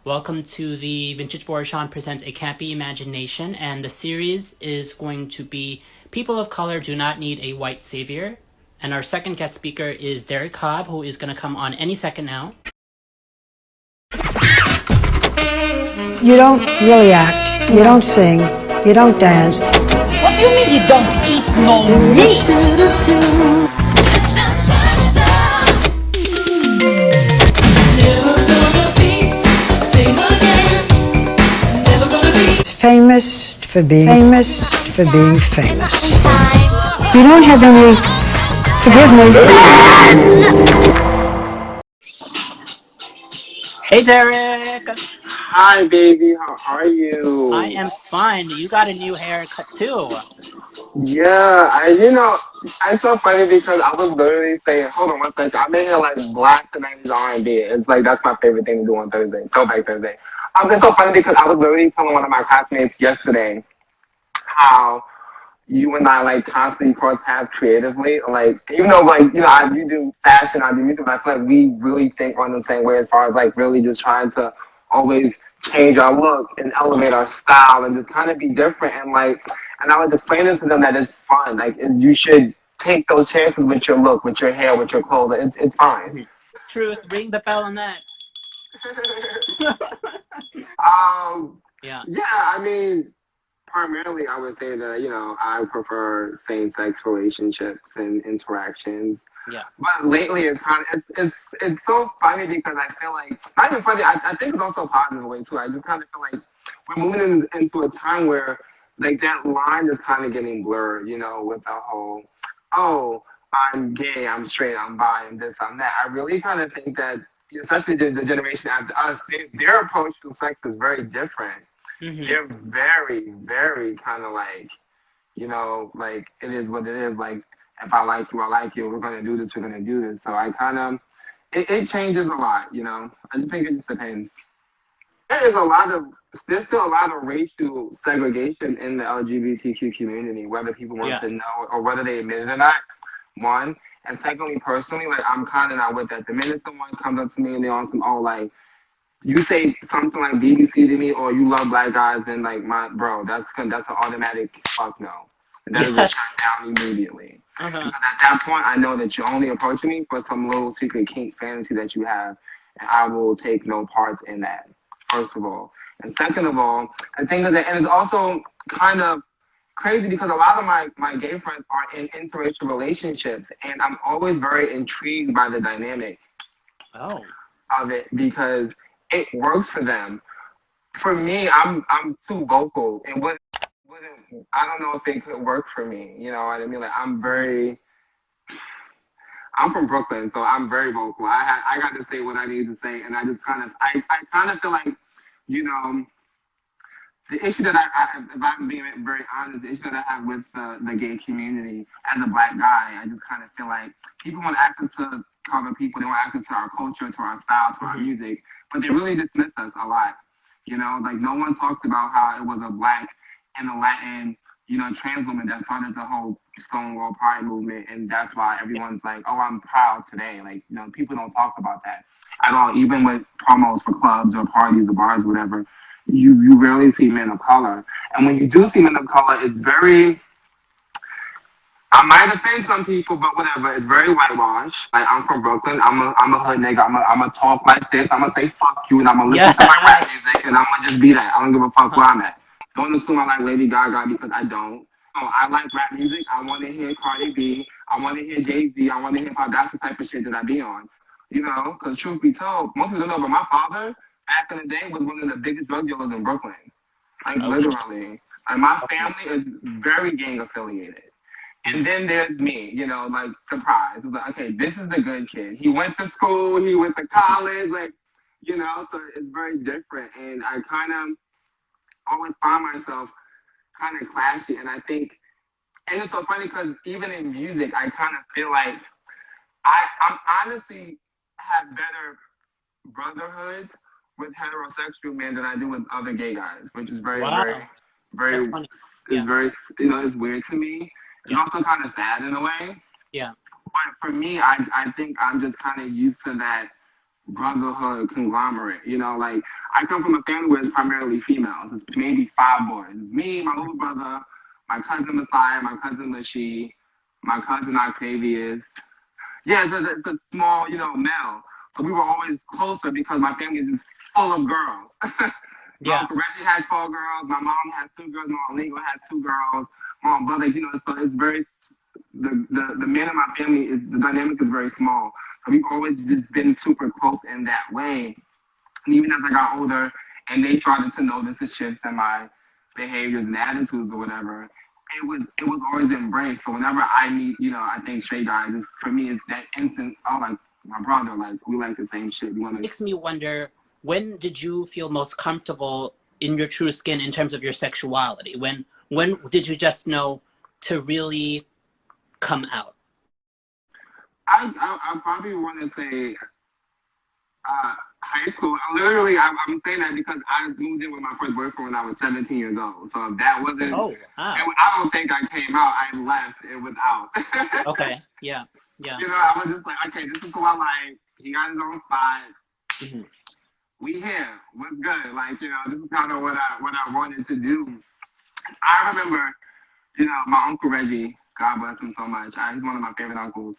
Welcome to the Vintage Vorachon presents 𝗀𝗏𝗡𝗧 Imagination, and the series is going to be People of Color Do Not Need a White Savior. And our second guest speaker is Derrick Cobb, who is going to come on any second now. You don't really act, you don't sing, you don't dance. What do you mean you don't eat no meat? Famous for being famous. You don't have any, forgive me. Hey, Derrick! Hi, baby. How are you? I am fine. You got a new haircut, too. Yeah, it's so funny because I was literally saying, hold on one second, I'm in here like black and R&B. It's like, that's my favorite thing to do on Thursday, Throwback Thursday. It's so funny because I was literally telling one of my classmates yesterday how you and I like constantly cross paths creatively. Like, even though you do fashion, I do music, but I feel like we really think on the same way as far as like really just trying to always change our look and elevate our style and just kind of be different. And I was explaining to them that it's fun. Like, you should take those chances with your look, with your hair, with your clothes. It's fine. Truth. Ring the bell on that. Yeah, I mean, primarily I would say that, I prefer same-sex relationships and interactions. Yeah. But lately it's so funny because I feel like, not even funny, I think it's also a positive way too. I just kind of feel like we're moving into a time where like that line is kind of getting blurred, with the whole, oh, I'm gay, I'm straight, I'm bi, and this, I'm that. I really kind of think that, especially the generation after us, their approach to sex is very different. Mm-hmm. They're very, very kind of like, like it is what it is. Like, if I like you, I like you. We're going to do this, we're going to do this. So I kind of, it changes a lot, I just think it just depends. There's still a lot of racial segregation in the LGBTQ community, whether people want to know or whether they admit it or not, one. And secondly, personally, like, I'm kind of not with that. The minute someone comes up to me and they're on some, you say something like BBC to me or you love black guys, and like, that's an automatic fuck no. And that is a shut down immediately. Because at that point, I know that you're only approaching me for some little secret kink fantasy that you have, and I will take no part in that, first of all. And second of all, I think that, and it's also kind of crazy because a lot of my gay friends are in interracial relationships, and I'm always very intrigued by the dynamic of it because it works for them. For me, I'm too vocal, and I don't know if it could work for me. You know what I mean? Like, I'm from Brooklyn, so I'm very vocal. I got to say what I need to say, and I just kind of feel like, the issue that if I'm being very honest, the issue that I have with the gay community as a black guy, I just kind of feel like people want access to other people, they want access to our culture, to our style, to our music, but they really dismiss us a lot. Like, no one talks about how it was a black and a Latin, trans woman that started the whole Stonewall Pride movement, and that's why everyone's like, oh, I'm proud today. Like, people don't talk about that at all, even with promos for clubs or parties or bars, whatever. You rarely see men of color. And when you do see men of color, it's very, I might offend some people, but whatever, it's very whitewashed. Like, I'm from Brooklyn, I'm a hood nigga, I'm a talk like this, I'm gonna say fuck you, and I'm gonna listen to my rap music, and I'm gonna just be that. I don't give a fuck where I'm at. Don't assume I like Lady Gaga because I don't. Oh, I like rap music, I wanna hear Cardi B, I wanna hear Jay-Z, I wanna hear pop. That's the type of shit that I be on. Because truth be told, most people don't know, but my father, back in the day, was one of the biggest drug dealers in Brooklyn. Like, literally. Like, my family is very gang affiliated. And then there's me, like, surprise. It's like, okay, this is the good kid. He went to school, he went to college, like, so it's very different. And I kind of always find myself kind of clashy. And I think, and it's so funny because even in music, I kind of feel like I'm honestly have better brotherhoods with heterosexual men than I do with other gay guys, which is very, very, it's weird to me. It's also kind of sad in a way. Yeah. But for me, I think I'm just kind of used to that brotherhood conglomerate. You know, like I come from a family where it's primarily females. It's maybe 5 boys. Me, my little brother, my cousin Messiah, my cousin 𝗚𝗔, my cousin 𝗫𝗍𝗂. Yeah, it's a small, you know, male. So we were always closer because my family is just full of girls. My Yeah. uncle Reggie has 4 girls. My mom has 2 girls. My aunt Lingo has 2 girls. My brother, you know, so it's very the men in my family is the dynamic is very small. So we've always just been super close in that way. And even as I got older, and they started to notice the shifts in my behaviors and attitudes or whatever, it was always embraced. So whenever I meet, you know, I think straight guys, for me, it's that instant. Oh, like my brother, like we like the same shit. Makes me wonder, when did you feel most comfortable in your true skin in terms of your sexuality? When did you just know to really come out? I probably want to say high school. I'm saying that because I moved in with my first boyfriend when I was 17 years old. So if that wasn't, oh, wow. I don't think I came out. I left. It was out. Okay. Yeah. Yeah. You know, I was just like, okay, this is who I like. He got his own spot. Mm-hmm. We here. What's good? Like, you know, this is kind of what I wanted to do. I remember, you know, my Uncle Reggie, God bless him so much. He's one of my favorite uncles.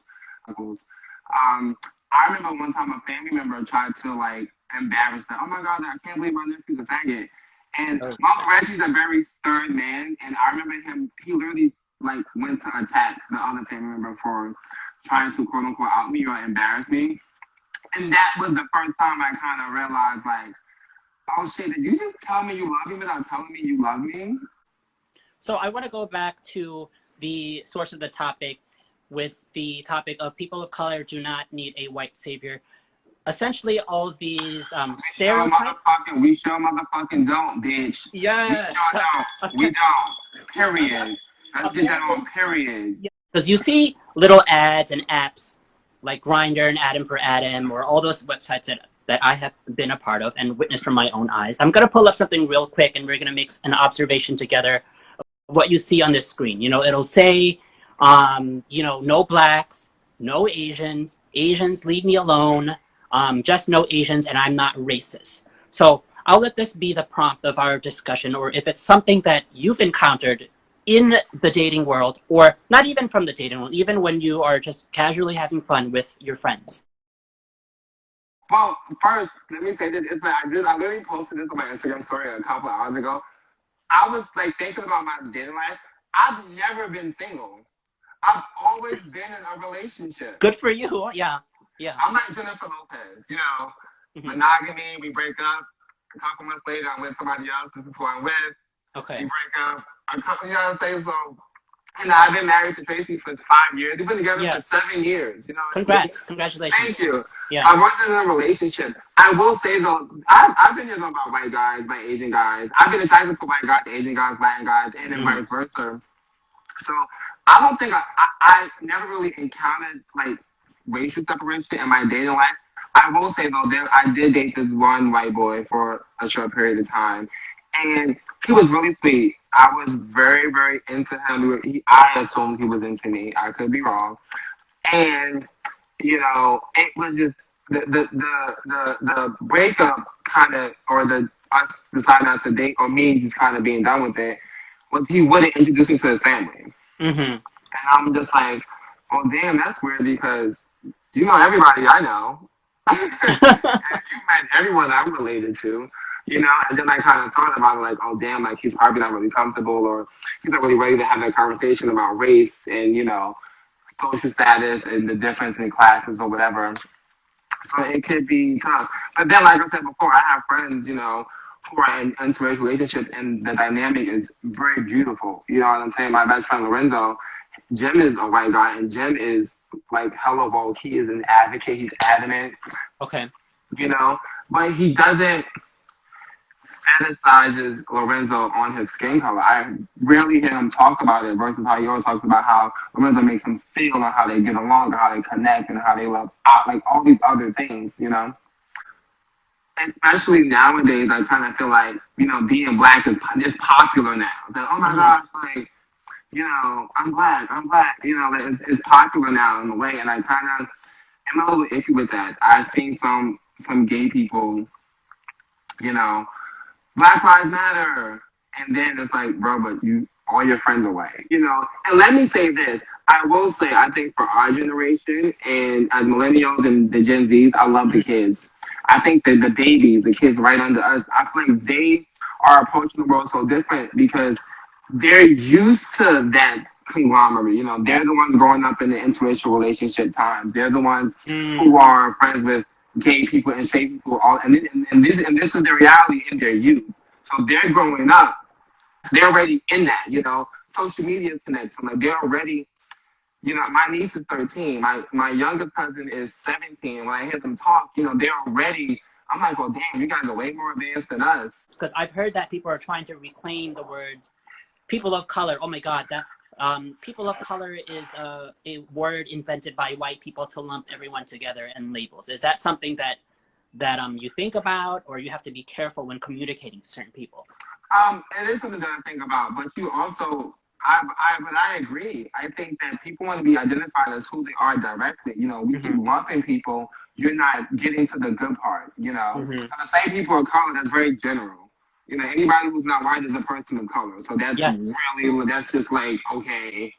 I remember one time a family member tried to like embarrass them. Oh my God, I can't believe my nephew's a faggot. And my Uncle Reggie's a very stern man, and I remember him. He literally like went to attack the other family member for trying to quote unquote out me or embarrass me. And that was the first time I kind of realized, like, oh shit, did you just tell me you love me without telling me you love me? So I want to go back to the source of the topic, with the topic of people of color do not need a white savior. Essentially, all of these stereotypes. We sure motherfucking don't, bitch. Yes. We sure don't. We don't. Period. Let's get that on, period. Because you see little ads and apps like Grindr and Adam for Adam, or all those websites that I have been a part of and witnessed from my own eyes. I'm going to pull up something real quick, and we're going to make an observation together of what you see on this screen. You know, it'll say, you know, no blacks, no Asians, Asians leave me alone, just no Asians, and I'm not racist. So I'll let this be the prompt of our discussion, or if it's something that you've encountered in the dating world, or not even from the dating world, even when you are just casually having fun with your friends. Well, first, let me say this. I literally posted this on my Instagram story a couple of hours ago. I was like thinking about my dating life. I've never been single. I've always been in a relationship. Good for you. Yeah. Yeah. I'm like Jennifer Lopez, you know, monogamy, we break up. A couple months later, I'm with somebody else. This is who I'm with. Okay. We break up. You know what I'm saying? So, and I've been married to 𝗲𝗠 for 5 years. We've been together for 7 years. You know. Congrats. Congratulations. Thank you. Yeah. I wasn't in a relationship. I will say though, I've been hearing about white guys, by Asian guys. I've been attracted to white guys, Asian guys, Latin guys, and then vice versa. So I don't think I never really encountered like racial separation in my dating life. I will say though, I did date this one white boy for a short period of time, and he was really sweet. I was very, very into him. I assumed he was into me. I could be wrong. And, you know, it was just the breakup kind of, or us deciding not to date, or me just kind of being done with it, was he wouldn't introduce me to his family. And I'm just like, oh, damn, that's weird because you know everybody I know. And you met everyone I'm related to. You know, and then I kind of thought about it like, oh, damn, like he's probably not really comfortable, or he's not really ready to have that conversation about race and, you know, social status and the difference in classes or whatever. So it could be tough. But then, like I said before, I have friends, you know, who are in interracial relationships, and the dynamic is very beautiful. You know what I'm saying? My best friend Lorenzo, Jim is a white guy, and Jim is like hella woke. He is an advocate. He's adamant. Okay. You know, but he doesn't fetishizes Lorenzo on his skin color. I rarely hear him talk about it versus how he always talks about how Lorenzo makes him feel and how they get along, or how they connect, and how they love out, like all these other things, you know? Especially nowadays, I kind of feel like, you know, being black is popular now. It's like, oh my gosh, like, you know, I'm black, you know, like it's popular now in a way, and I kind of am a little iffy with that. I've seen some some gay people, you know, Black Lives Matter. And then it's like, bro, but all your friends away, you know? And let me say this. I will say, I think for our generation and as millennials and the Gen Zs, I love the kids. I think that the babies, the kids right under us, I feel like they are approaching the world so different because they're used to that conglomerate. You know, they're the ones growing up in the interracial relationship times. They're the ones who are friends with gay people and straight people. And this is their reality in their youth. So they're growing up. They're already in that. You know, social media connects them. Like they're already. You know, my niece is 13. My younger cousin is 17. When I hear them talk, you know, they're already. I'm like, well, damn, you guys are way more advanced than us. Because I've heard that people are trying to reclaim the words people of color. Oh my God, that people of color is a word invented by white people to lump everyone together in labels. Is that something that you think about, or you have to be careful when communicating to certain people? It is something that I think about, but you also, I agree. I think that people want to be identified as who they are directly. You know, we keep lumping people. You're not getting to the good part. You know, to say people of color, that's very general. You know, anybody who's not white is a person of color. So that's really, that's just like, okay,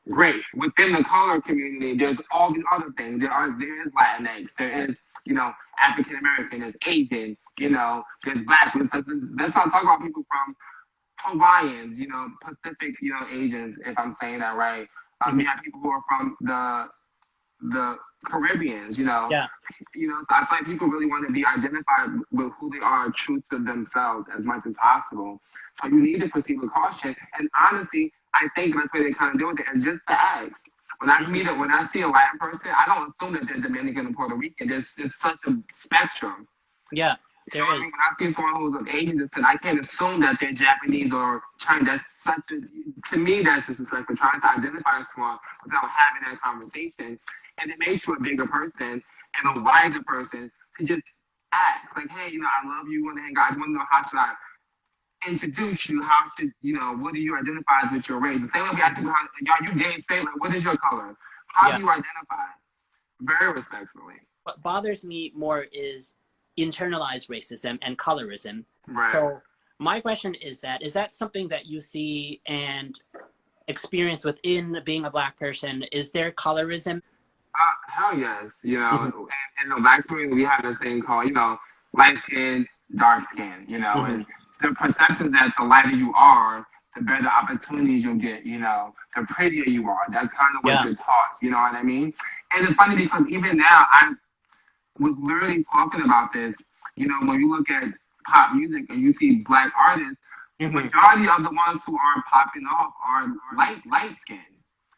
great. Within the color community, there's all these other things. There is Latinx, there is, you know, African American, there's Asian, you know, there's Black. Let's not talk about people from Hawaiians, you know, Pacific, you know, Asians, if I'm saying that right. You have people who are from the Caribbeans, you know. Yeah. You know, I feel like people really want to be identified with who they are, true to themselves as much as possible. So you need to proceed with caution. And honestly, I think that's why they kind of do it is just to ask. When I see a Latin person, I don't assume that they're Dominican and Puerto Rican. There's such a spectrum. Yeah, there is. When I see someone who's of Asian descent, I can't assume that they're Japanese or Chinese. To me, that's disrespectful. Trying to identify someone without having that conversation. And it makes you a bigger person and a wiser person to just ask. Like, hey, you know, I love you, want to hang out. I want to know how should I introduce you? How should, you know, what do you identify with your race? The same way we ask people, y'all, you gay, say, like, what is your color? How do you identify? Very respectfully. What bothers me more is internalized racism and colorism. Right. So my question is that something that you see and experience within being a Black person? Is there colorism? Hell yes. You know, in the Black community, we have this thing called, you know, light skin, dark skin, you know, and the perception that the lighter you are, the better opportunities you'll get, you know, the prettier you are. That's kind of what you're taught, you know what I mean? And it's funny because even now, I was literally talking about this, you know, when you look at pop music and you see Black artists, the majority of the ones who are popping off are light skin.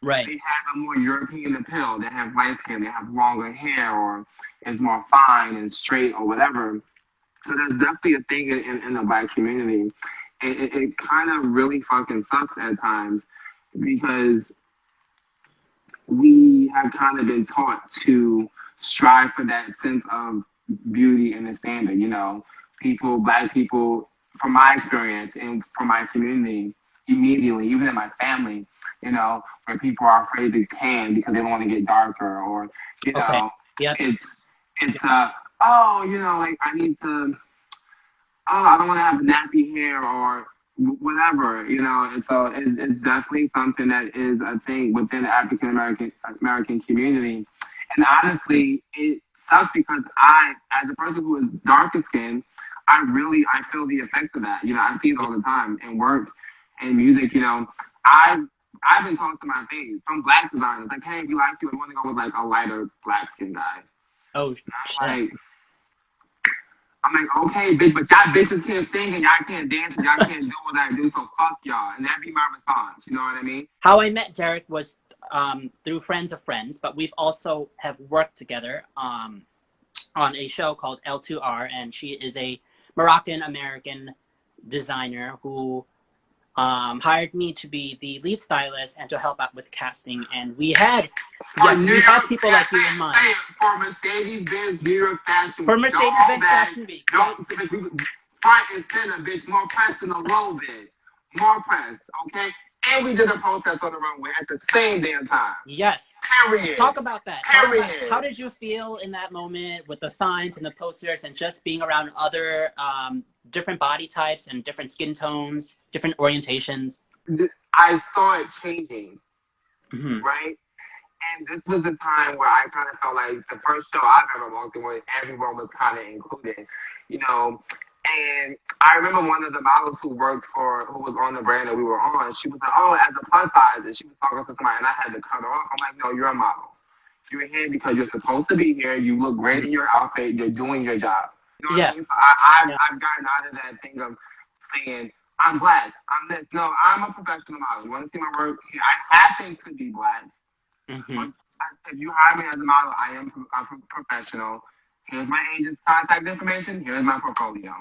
Right. They have a more European appeal. They have light skin. They have longer hair, or is more fine and straight, or whatever. So there's definitely a thing in the Black community. It kind of really fucking sucks at times because we have kind of been taught to strive for that sense of beauty and the standard. You know, Black people, from my experience and from my community, immediately, even in my family, you know, where people are afraid to tan because they don't want to get darker, or, you know, it's you know, like I don't want to have nappy hair or whatever, you know. And so it's definitely something that is a thing within the African American community. And honestly, it sucks because as a person who is darker skinned, I feel the effect of that. You know, I see it all the time in work and music. You know, I've been talking to my face from Black designers, like, hey, we like you, I want to go with like a lighter Black skin guy. Oh, shit. I'm like, okay, bitch, but y'all bitches can't sing and y'all can't dance and y'all can't do what I do, so fuck y'all. And that'd be my response, you know what I mean? How I met Derrick was through friends of friends, but we've also have worked together on a show called L2R, and she is a Moroccan-American designer who hired me to be the lead stylist and to help out with casting. And we had people like you in mind. For Mercedes-Benz New York Fashion Week. For Mercedes-Benz Fashion Week. Don't front and center, bitch. More press than a low bit. More press, okay? And we did a protest on the runway at the same damn time. Yes. Period. Talk about that. Period. How did you feel in that moment with the signs and the posters and just being around other different body types and different skin tones, different orientations? I saw it changing, Mm-hmm. right? And this was the time where I kind of felt like the first show I've ever walked in where everyone was kind of included, you know. And I remember one of the models who was on the brand that we were on, she was like, oh, as a plus size, and she was talking to somebody, and I had to cut her off. I'm like, no, you're a model. You're here because you're supposed to be here. You look great in your outfit. You're doing your job. You know what I mean? So I've gotten out of that thing of saying, I'm black, I'm this. No, I'm a professional model. You want to see my work? I happen to be black. Mm-hmm. If you hire me as a model, I am a professional. Here's my agent's contact information. Here's my portfolio.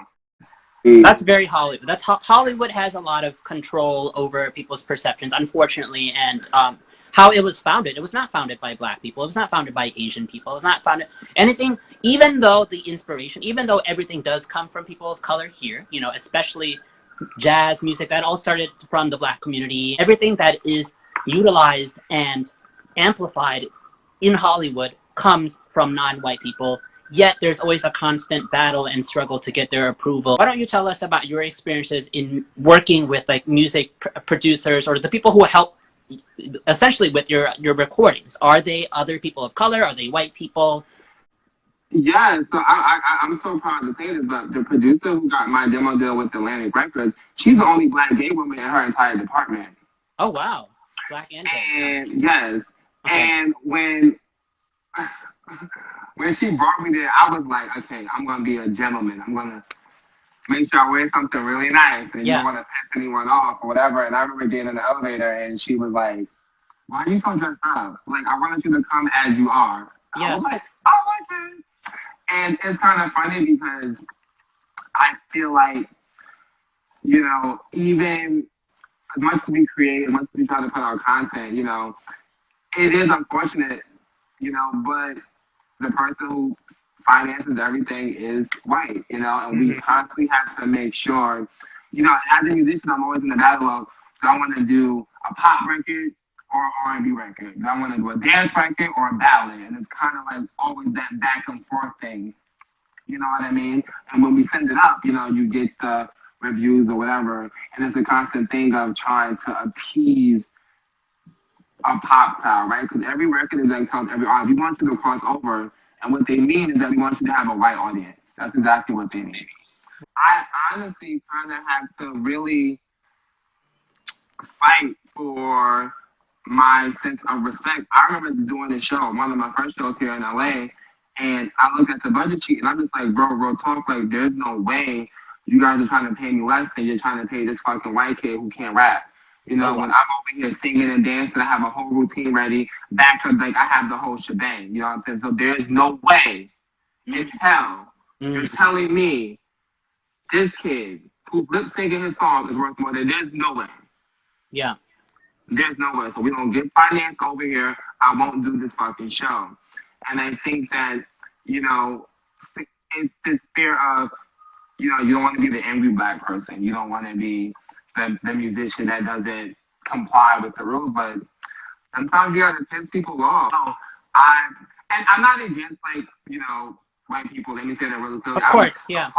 That's very Hollywood. Hollywood has a lot of control over people's perceptions, unfortunately, and how it was founded. It was not founded by black people. It was not founded by Asian people. It was not founded anything. Even though the inspiration, even though everything does come from people of color here, you know, especially jazz music, that all started from the black community. Everything that is utilized and amplified in Hollywood comes from non-white people. Yet there's always a constant battle and struggle to get their approval. Why don't you tell us about your experiences in working with like music producers or the people who help essentially with your recordings? Are they other people of color? Are they white people? Yeah, so I'm so proud to say this, but the producer who got my demo deal with Atlantic Records, she's the only black gay woman in her entire department. Oh, wow. Black and gay. And yes. Okay. And when she brought me there, I was like, okay, I'm going to be a gentleman. I'm going to make sure I wear something really nice and you don't want to piss anyone off or whatever. And I remember getting in the elevator and she was like, why are you so dressed up? Like, I wanted you to come as you are. Yeah. I was like, oh, okay. And it's kind of funny because I feel like, you know, even as much as we create, as much as we try to put out content, you know, it is unfortunate, you know, but the person who finances everything is white, you know, and we constantly have to make sure, you know, as a musician, I'm always in the battle of, do I want to do a pop record or R&B record? Do I want to do a dance record or a ballad? And it's kind of like always that back and forth thing, you know what I mean? And when we send it up, you know, you get the reviews or whatever, and it's a constant thing of trying to appease a pop crowd, right? Because every record is like tells every artist, we want you to cross over, and what they mean is that we want you to have a white audience. That's exactly what they mean. I honestly kind of had to really fight for my sense of respect. I remember doing this show, one of my first shows here in LA, and I looked at the budget sheet, and I'm just like, bro, real talk, like, there's no way you guys are trying to pay me less than you're trying to pay this fucking white kid who can't rap. You know, when I'm over here singing and dancing, I have a whole routine ready. Back up, like, I have the whole shebang. You know what I'm saying? So there's no way in hell you're telling me this kid who's lip syncing his song is worth more than there's no way. Yeah. There's no way. So we don't get finance over here. I won't do this fucking show. And I think that, you know, it's this fear of, you know, you don't want to be the angry black person. You don't want to be the musician that doesn't comply with the rules, but sometimes you gotta piss people off. So I'm not against, like, you know, white people. Let me say that really clearly. Of course, yeah.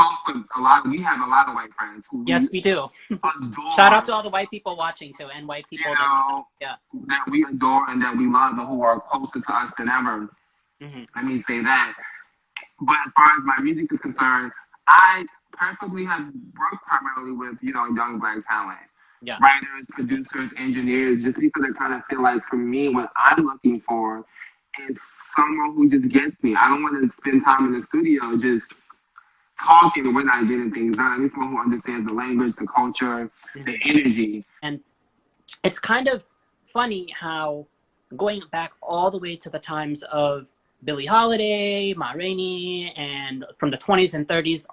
We have a lot of white friends who we do. Adore. Shout out to all the white people watching too, and white people that we adore and that we love and who are closer to us than ever. Let me say that. But as far as my music is concerned, I preferably have worked primarily with, you know, young black talent. Yeah. Writers, producers, engineers, just because I kind of feel like for me, what I'm looking for is someone who just gets me. I don't want to spend time in the studio just talking and we're not getting things done. I need someone who understands the language, the culture, the energy. And it's kind of funny how going back all the way to the times of Billie Holiday, Ma Rainey, and from the 20s and 30s,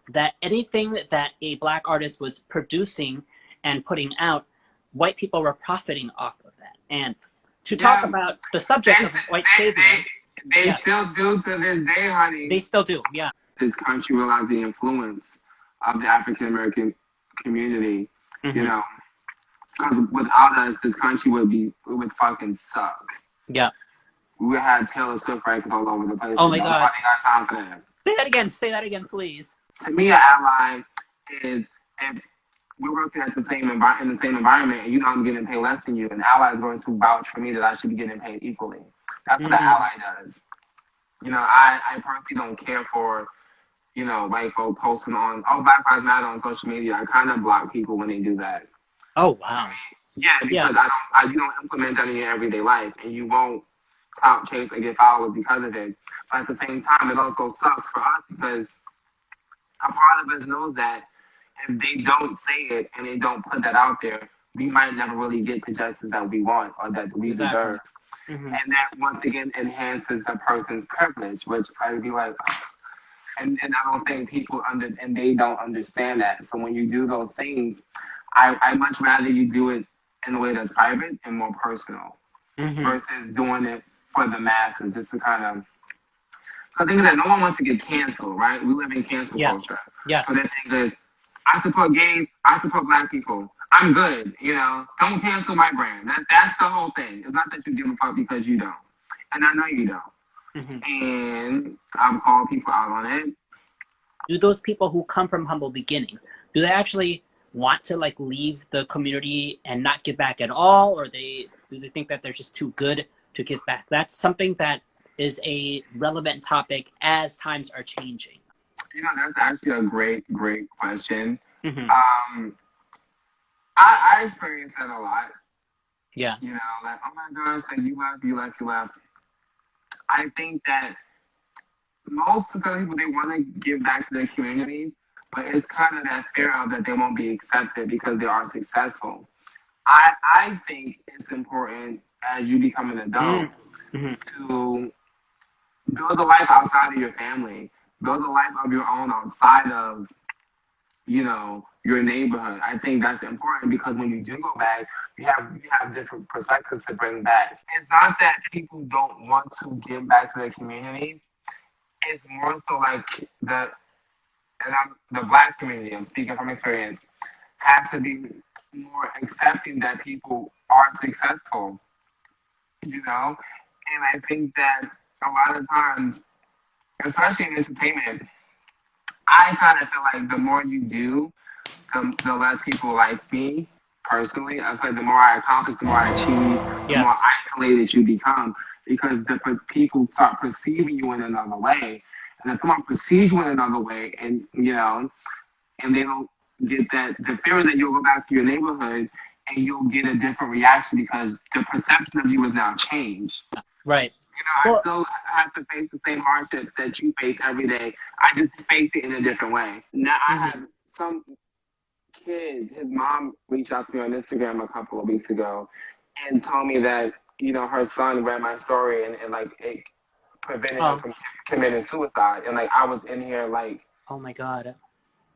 that anything that a black artist was producing and putting out, white people were profiting off of that. And to talk about the subject of white savior, they still do to this day, honey. They still do, yeah. This country realized the influence of the African American community, you know. because without us, this country would fucking suck. Yeah. We would have Taylor Swift records all over the place. Oh my God. Nobody got time for that. Say that again. Say that again, please. To me, an ally is if we're working at the same in the same environment, and you know I'm getting paid less than you, an ally is going to vouch for me that I should be getting paid equally. That's what an ally does. You know, I personally don't care for, you know, white folk posting on, Black Lives Matter on social media. I kind of block people when they do that. Oh, wow. Yeah, because you don't implement that in your everyday life, and you won't clout chase and get followers because of it. But at the same time, it also sucks for us because a part of us knows that if they don't say it and they don't put that out there, we might never really get the justice that we want or that we deserve. And that, once again, enhances the person's privilege, which I'd be like, and I don't think people and they don't understand that. So when you do those things, I much rather you do it in a way that's private and more personal versus doing it for the masses, just to kind of, because the thing is that no one wants to get canceled, right? We live in cancel culture. Yes. So the thing is, I support gays, I support Black people. I'm good, you know. Don't cancel my brand. That's the whole thing. It's not that you give a fuck because you don't. And I know you don't. And I've called people out on it. Do those people who come from humble beginnings, do they actually want to like leave the community and not give back at all? Or do they think that they're just too good to give back? That's something that is a relevant topic as times are changing. You know, that's actually a great question. I experienced that a lot. Yeah. You know, like, oh my gosh, like you left. I think that most of the people, they want to give back to their community, but it's kind of that fear of that they won't be accepted because they are successful. I think it's important as you become an adult to build a life outside of your family, build a life of your own outside of, you know, your neighborhood. I think that's important because when you do go back, you have different perspectives to bring back. It's not that people don't want to give back to their community. It's more so like the Black community, I'm speaking from experience, has to be more accepting that people are successful, you know? And I think that a lot of times, especially in entertainment, I kind of feel like the more you do, the less people like me personally. I feel like the more I accomplish, the more I achieve, the more isolated you become because the people start perceiving you in another way. And if someone perceives you in another way and, you know, and they don't get that, the fear is that you'll go back to your neighborhood and you'll get a different reaction because the perception of you is now changed. Right. You know, I still have to face the same hardships that you face every day. I just face it in a different way. Now, I have some kid, his mom reached out to me on Instagram a couple of weeks ago and told me that, you know, her son read my story and like, it prevented him from committing suicide. And, like, I was in here, like... Oh, my God.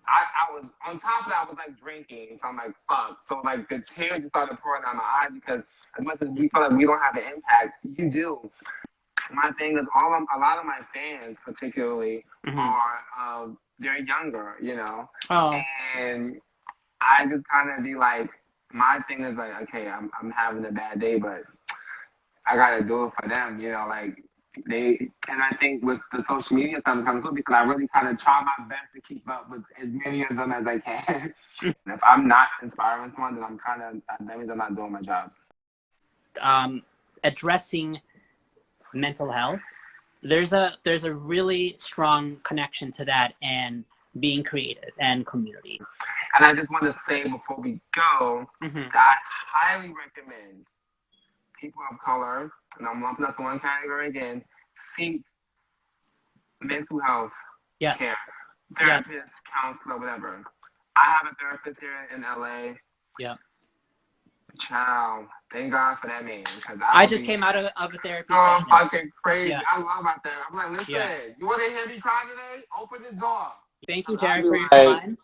I was, on top of that, I was, like, drinking. So I'm like, fuck. So, like, the tears just started pouring out my eyes because as much as we feel like we don't have an impact, you do. My thing is, a lot of my fans, particularly, are, they're younger, you know? And I just kind of be like, my thing is like, okay, I'm having a bad day, but I got to do it for them, you know? Like, and I think with the social media stuff, it's kind of cool because I really kind of try my best to keep up with as many of them as I can. And if I'm not inspiring someone, then that means I'm not doing my job. Addressing mental health, there's a really strong connection to that and being creative and community. And I just want to say before we go that I highly recommend people of color, and I'm lumping that to one category again, seek mental health care. Therapist, counselor, whatever. I have a therapist here in LA. Yeah. Child, thank God for that man. I just came out of a therapy session. Fucking crazy. Yeah. I love my therapist. I'm like, listen, you want to hear me cry today? Open the door. Thank you, Derrick, for your time.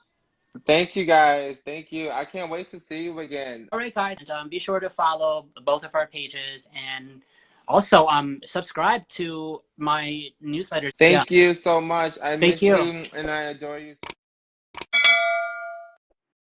Thank you, guys. Thank you. I can't wait to see you again. All right, guys. And, be sure to follow both of our pages and also subscribe to my newsletter. Thank you so much. I miss you. you and I adore you.